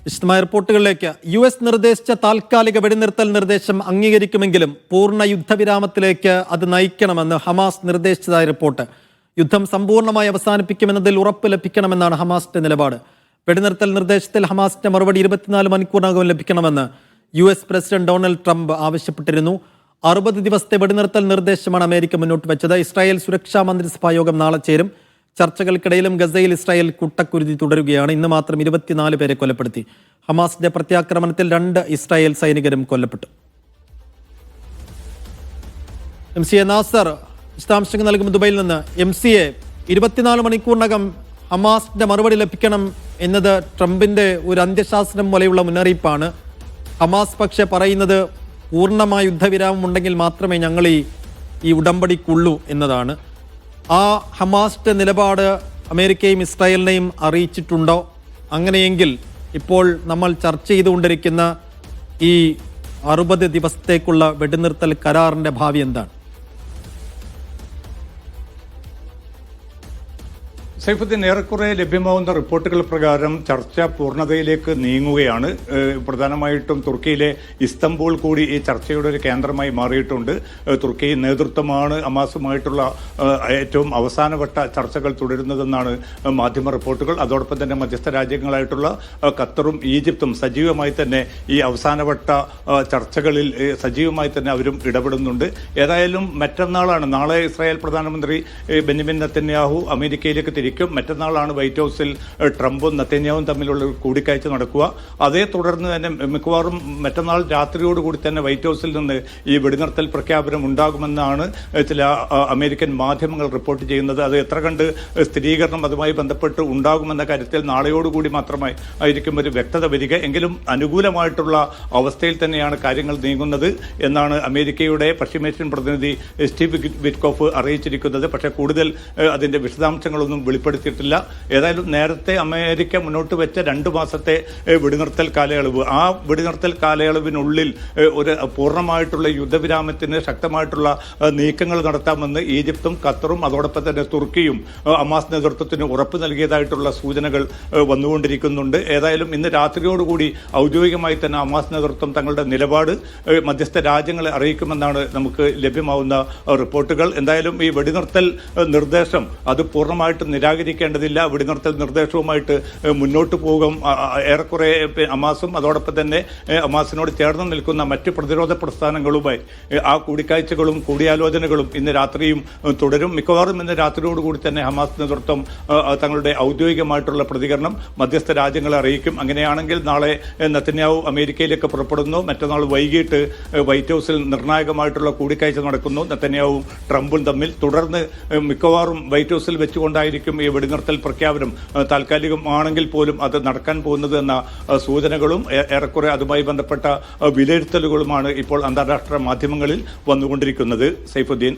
വിശദമായ റിപ്പോർട്ടുകളിലേക്ക്. US നിർദ്ദേശിച്ച താൽക്കാലിക വെടിനിർത്തൽ നിർദ്ദേശം അംഗീകരിക്കുമെങ്കിലും പൂർണ്ണ യുദ്ധവിരാമത്തിലേക്ക് അത് നയിക്കണമെന്ന് ഹമാസ് നിർദ്ദേശിച്ചതായി റിപ്പോർട്ട്. യുദ്ധം സമ്പൂർണ്ണമായി അവസാനിപ്പിക്കുമെന്നതിൽ ഉറപ്പ് ലഭിക്കണമെന്നാണ് ഹമാസിന്റെ നിലപാട്. വെടിനിർത്തൽ നിർദ്ദേശത്തിൽ ഹമാസിന്റെ മറുപടി 24 മണിക്കൂറിനകം ലഭിക്കണമെന്ന് US പ്രസിഡന്റ് ഡൊണാൾഡ് ട്രംപ് ആവശ്യപ്പെട്ടിരുന്നു. 60 ദിവസത്തെ വെടിനിർത്തൽ നിർദ്ദേശമാണ് അമേരിക്ക മുന്നോട്ട് വെച്ചത്. ഇസ്രായേൽ സുരക്ഷാ മന്ത്രിസഭാ യോഗം നാളെ ചേരും. ചർച്ചകൾക്കിടയിലും ഗസയിൽ ഇസ്രായേൽ കുട്ടക്കുരുതി തുടരുകയാണ്. ഇന്ന് മാത്രം 24 പേരെ കൊലപ്പെടുത്തി. ഹമാസിന്റെ പ്രത്യാക്രമണത്തിൽ 2 ഇസ്രായേൽ സൈനികരും കൊല്ലപ്പെട്ടു. MCA നാസർ വിശദാംശങ്ങൾ നൽകും ദുബൈയിൽ നിന്ന്. MCA, 24 മണിക്കൂറിനകം ഹമാസിന്റെ മറുപടി ലഭിക്കണം എന്നത് ട്രംപിന്റെ ഒരു അന്ത്യശാസനം പോലെയുള്ള മുന്നറിയിപ്പാണ്. ഹമാസ് പക്ഷേ പറയുന്നത് പൂർണ്ണമായ യുദ്ധവിരാമം ഉണ്ടെങ്കിൽ മാത്രമേ ഞങ്ങൾ ഈ ഉടമ്പടിക്കുള്ളൂ എന്നതാണ്. ആ ഹമാസിന്റെ നിലപാട് അമേരിക്കയും ഇസ്രായേലിനെയും അറിയിച്ചിട്ടുണ്ടോ? അങ്ങനെയെങ്കിൽ ഇപ്പോൾ നമ്മൾ ചർച്ച ചെയ്തുകൊണ്ടിരിക്കുന്ന ഈ 60 ദിവസത്തേക്കുള്ള വെടിനിർത്തൽ കരാറിന്റെ ഭാവി എന്താണ്? സൈഫുദ്ദീൻ, ഏറെക്കുറെ ലഭ്യമാവുന്ന റിപ്പോർട്ടുകൾ പ്രകാരം ചർച്ച പൂർണ്ണതയിലേക്ക് നീങ്ങുകയാണ്. പ്രധാനമായിട്ടും തുർക്കിയിലെ ഇസ്തംബൂൾ കൂടി ഈ ചർച്ചയുടെ ഒരു കേന്ദ്രമായി മാറിയിട്ടുണ്ട്. തുർക്കി നേതൃത്വമാണ് ഹമാസുമായിട്ടുള്ള ഏറ്റവും അവസാനവട്ട ചർച്ചകൾ തുടരുന്നതെന്നാണ് മാധ്യമ റിപ്പോർട്ടുകൾ. അതോടൊപ്പം തന്നെ മധ്യസ്ഥ രാജ്യങ്ങളായിട്ടുള്ള ഖത്തറും ഈജിപ്തും സജീവമായി തന്നെ ഈ അവസാനവട്ട ചർച്ചകളിൽ സജീവമായി തന്നെ അവരും ഇടപെടുന്നുണ്ട്. ഏതായാലും മറ്റന്നാളാണ്, നാളെ ഇസ്രായേൽ പ്രധാനമന്ത്രി ബെന്യാമിൻ നെതന്യാഹു അമേരിക്കയിലേക്ക് തിരിക്കും. മറ്റന്നാളാണ് വൈറ്റ് ഹൗസിൽ ട്രംപും നെതന്യാഹുവും തമ്മിലുള്ള കൂടിക്കാഴ്ച നടക്കുക. അതേ തുടർന്ന് തന്നെ മിക്കവാറും മറ്റന്നാൾ രാത്രിയോടുകൂടി തന്നെ വൈറ്റ് ഹൗസിൽ നിന്ന് ഈ വെടിനിർത്തൽ പ്രഖ്യാപനം ഉണ്ടാകുമെന്നാണ് ചില അമേരിക്കൻ മാധ്യമങ്ങൾ റിപ്പോർട്ട് ചെയ്യുന്നത്. അത് എത്ര കണ്ട് സ്ഥിരീകരണം അതുമായി ബന്ധപ്പെട്ട് ഉണ്ടാകുമെന്ന കാര്യത്തിൽ നാളെയോടുകൂടി മാത്രമായി ആയിരിക്കും ഒരു വ്യക്തത വരിക. എങ്കിലും അനുകൂലമായിട്ടുള്ള അവസ്ഥയിൽ തന്നെയാണ് കാര്യങ്ങൾ നീങ്ങുന്നത് എന്നാണ് അമേരിക്കയുടെ പശ്ചിമേഷ്യൻ പ്രതിനിധി സ്റ്റീവ് വിറ്റ്കോഫ് അറിയിച്ചിരിക്കുന്നത്. പക്ഷേ കൂടുതൽ അതിന്റെ വിശദാംശങ്ങളൊന്നും വെളിപ്പെടുത്തിയിട്ടില്ല. ഏതായാലും നേരത്തെ അമേരിക്ക മുന്നോട്ട് വെച്ച 2 മാസത്തെ വെടിനിർത്തൽ കാലയളവ്, ആ വെടിനിർത്തൽ കാലയളവിനുള്ളിൽ ഒരു പൂർണ്ണമായിട്ടുള്ള യുദ്ധവിരാമത്തിന് ശക്തമായിട്ടുള്ള നീക്കങ്ങൾ നടത്താമെന്ന് ഈജിപ്തും ഖത്തറും അതോടൊപ്പം തന്നെ തുർക്കിയും ഹമാസ് നേതൃത്വത്തിന് ഉറപ്പ് നൽകിയതായിട്ടുള്ള സൂചനകൾ വന്നുകൊണ്ടിരിക്കുന്നുണ്ട്. ഏതായാലും ഇന്ന് രാത്രിയോടുകൂടി ഔദ്യോഗികമായി തന്നെ ഹമാസ് നേതൃത്വം തങ്ങളുടെ നിലപാട് മധ്യസ്ഥ രാജ്യങ്ങളെ അറിയിക്കുമെന്നാണ് നമുക്ക് ലഭ്യമാവുന്ന റിപ്പോർട്ടുകൾ. എന്തായാലും ഈ വെടിനിർത്തൽ നിർദ്ദേശം അത് പൂർണ്ണമായിട്ടും നിരാകരിക്കേണ്ടതില്ല. വെടിനിർത്തൽ നിർദ്ദേശവുമായിട്ട് മുന്നോട്ട് പോകും. ഏറെക്കുറെ ഹമാസും അതോടൊപ്പം തന്നെ ഹമാസിനോട് ചേർന്ന് നിൽക്കുന്ന മറ്റ് പ്രതിരോധ പ്രസ്ഥാനങ്ങളുമായി ആ കൂടിക്കാഴ്ചകളും കൂടിയാലോചനകളും ഇന്ന് രാത്രിയും തുടരും. മിക്കവാറും ഇന്ന് രാത്രിയോടുകൂടി തന്നെ ഹമാസ് നേതൃത്വം തങ്ങളുടെ ഔദ്യോഗികമായിട്ടുള്ള പ്രതികരണം മധ്യസ്ഥ രാജ്യങ്ങളെ അറിയിക്കും. അങ്ങനെയാണെങ്കിൽ നാളെ നെതന്യാഹു അമേരിക്കയിലേക്ക് പുറപ്പെടുന്നു. മറ്റന്നാൾ വൈകിട്ട് വൈറ്റ് ഹൗസിൽ നിർണായകമായിട്ടുള്ള കൂടിക്കാഴ്ച നടക്കുന്നു നെതന്യാഹുവും ട്രംപും തമ്മിൽ. തുടർന്ന് മിക്കവാറും വൈറ്റ് ഹൗസിൽ വെച്ചുകൊണ്ടായിരിക്കും ഈ വെടിനിർത്തൽ പ്രഖ്യാപനം താൽക്കാലികമാണെങ്കിൽ പോലും അത് നടക്കാൻ പോകുന്നത് എന്ന സൂചനകളും ഏറെക്കുറെ അതുമായി ബന്ധപ്പെട്ട വിലയിരുത്തലുകളുമാണ് ഇപ്പോൾ അന്താരാഷ്ട്ര മാധ്യമങ്ങളിൽ വന്നുകൊണ്ടിരിക്കുന്നത്. സൈഫുദ്ദീൻ.